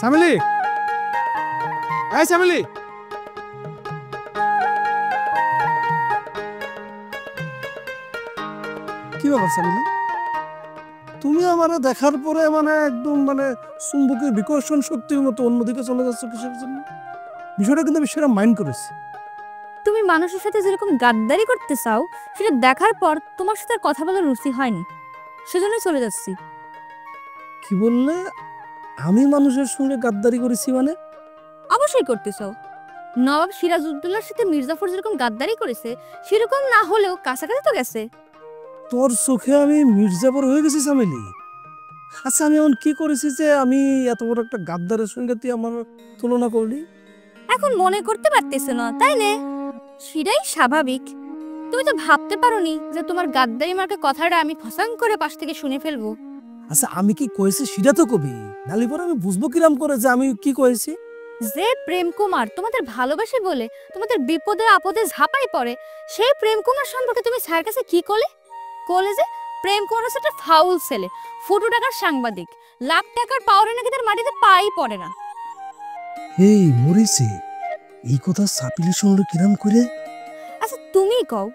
সামিলি, এই সামিলি, কি ব্যাপার সামিলি? তুমি আমারে দেখার পরে একদম চুম্বকের বিকর্ষণ শক্তির মতো অন্যদিকে চলে যাচ্ছ কিসের জন্য? বিষয়টা কিন্তু আমি সেটা মাইন্ড করেছি। তুমি মানুষের সাথে যেরকম গাদ্দারি করতে চাও সেটা দেখার পর তোমার সাথে আর কথা বলার রুচি হয়নি, সেজন্যই চলে যাচ্ছি। কি বললে? আমি মানুষের সঙ্গে গাদ্দারি করেছি? অবশ্যই করতে চাও। নবাব সিরাজউদ্দৌলার সাথে মির্জাফর যেরকম গাদ্দারি করেছে সেরকম না হলেও কাছাকাছি তো গেছে। তোর চোখে আমি মির্জাফর হয়ে গেছি সামিলি? আচ্ছা, আমি এমন কি করেছি যে আমি এত বড় একটা গাদ্দারের সঙ্গে তুই আমার তুলনা করলি? এখন মনে করতে পারতেছ না, তাই না? সেটাই স্বাভাবিক। তুমি তো ভাবতে পারোনি যে তোমার গাদ্দারি মার্কা কথাটা আমি ফসাং করে পাশ থেকে শুনে ফেলবো। আচ্ছা, আমি কি কইছি সেটা তো কবি, নালি পরে আমি বুঝবো কিরাম করে যে আমি কি কইছি? যে প্রেম কুমার তোমাদের ভালোবাসে বলে তোমাদের বিপদে আপদে ঝাঁপাই পড়ে, সেই প্রেম কুমার সম্পর্কে তুমি স্যার কাছে কি করলে? যে প্রেম কুমার হচ্ছে একটা ফাউল ছেলে, ফুটু টাকার সাংবাদিক, লাখ টাকার পাওয়ারে নাকি তার মাটিতে পাই পড়ে না। এই মরিছে, এই কথা সাপিলি শুনলো কিরাম করে? আচ্ছা তুমি কও,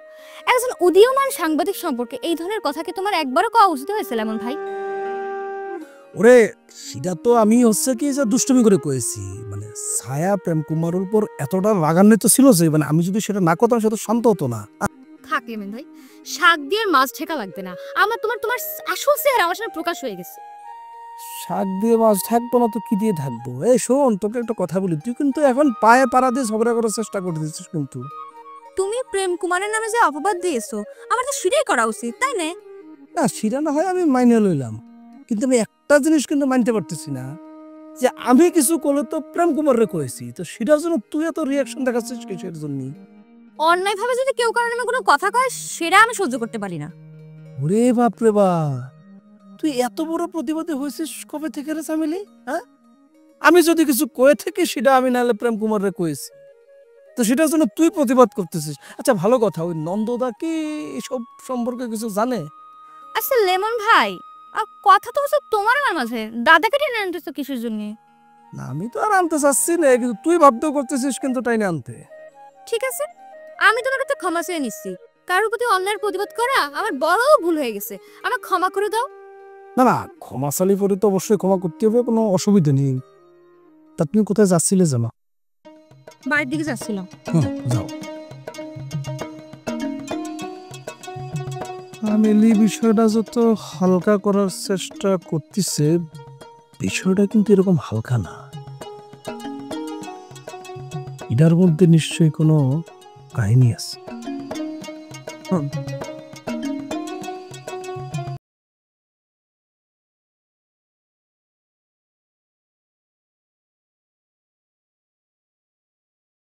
একজন উদীয়মান সাংবাদিক সম্পর্কে এই ধরনের কথা কি তোমার একবারও কওয়া উচিত হয়েছিল এমন ভাই? ওরে, সেটা তো আমি হচ্ছে কি যে দুষ্টুমি করে কয়েছি। ছায়া প্রেম কুমারের উপর এতটা রাগান্বিত ছিল যে আমি যদি সেটা না করতাম সেটা শান্ত হতো না। থাক লেমেন ভাই, শাক দিয়ে মাছ ঠেকা লাগবে না। আমার তোমার তোমার আসল চেহারা আমার সামনে প্রকাশ হয়ে গেছে। শাক দিয়ে মাছ থাকবো না তো কি দিয়ে থাকবো? এই শোন, তোকে একটা কথা বলি, তুই কিন্তু এখন পায়ে পাড়া দিয়ে ঝগড়া করার চেষ্টা করে দিচ্ছিস। কিন্তু তুমি প্রেম কুমারের নামে যে অপবাদ দিয়েছো আমার তো সেটাই করা উচিত, তাই না? না, সেটা না হয় আমি মাইনে লইলাম, কিন্তু আমি একটা জিনিস কিন্তু মানতে পারতেছি না, যে আমি কিছু করলে তো প্রেম কুমারে কয়েছি, তো সেটার জন্য তুই এত রিয়াকশন দেখাচ্ছিস কিসের জন্য? অন্যায় ভাবে যদি কেউ কারণে নামে কোনো কথা কয় সেটা আমি সহ্য করতে পারি না। ওরে বাপ রে বাপ, তুই এত বড় প্রতিবাদী হয়েছিস কবে থেকে রে সামিলি? হ্যাঁ, আমি যদি কিছু কয়ে থাকি সেটা আমি নাহলে প্রেম কুমারে কয়েছি, তো সেটার জন্য তুই প্রতিবাদ করতেছিস। আচ্ছা ভালো কথা, ওই নন্দদা কি এসব সম্পর্কে কিছু জানে? আচ্ছা লেমন ভাই, কথা তো হচ্ছে তোমার আমার মাঝে, দাদাকে টেনে আনতেছো কিসের জন্য? না, আমি তো আর আনতে চাচ্ছি না, কিন্তু তুই ভাবতেও করতেছিস কিন্তু টাইনে আনতে। ঠিক আছে, আমি তোমার কাছে ক্ষমা চেয়ে নিচ্ছি। কারোর প্রতি অন্যায়ের প্রতিবাদ করা আমার বড় ভুল হয়ে গেছে, আমাকে ক্ষমা করে দাও। না না, ক্ষমাশালী পরে তো অবশ্যই ক্ষমা করতে হবে, কোনো অসুবিধা নেই। তা তুমি কোথায় যাচ্ছিলে জানো? বাড়ির দিকে যাচ্ছিলাম। যাও। আমি এই বিষয়টা যত হালকা করার চেষ্টা করতেছে, বিষয়টা কিন্তু এরকম হালকা না। এটার মধ্যে নিশ্চয়ই কোনো কাহিনী আছে।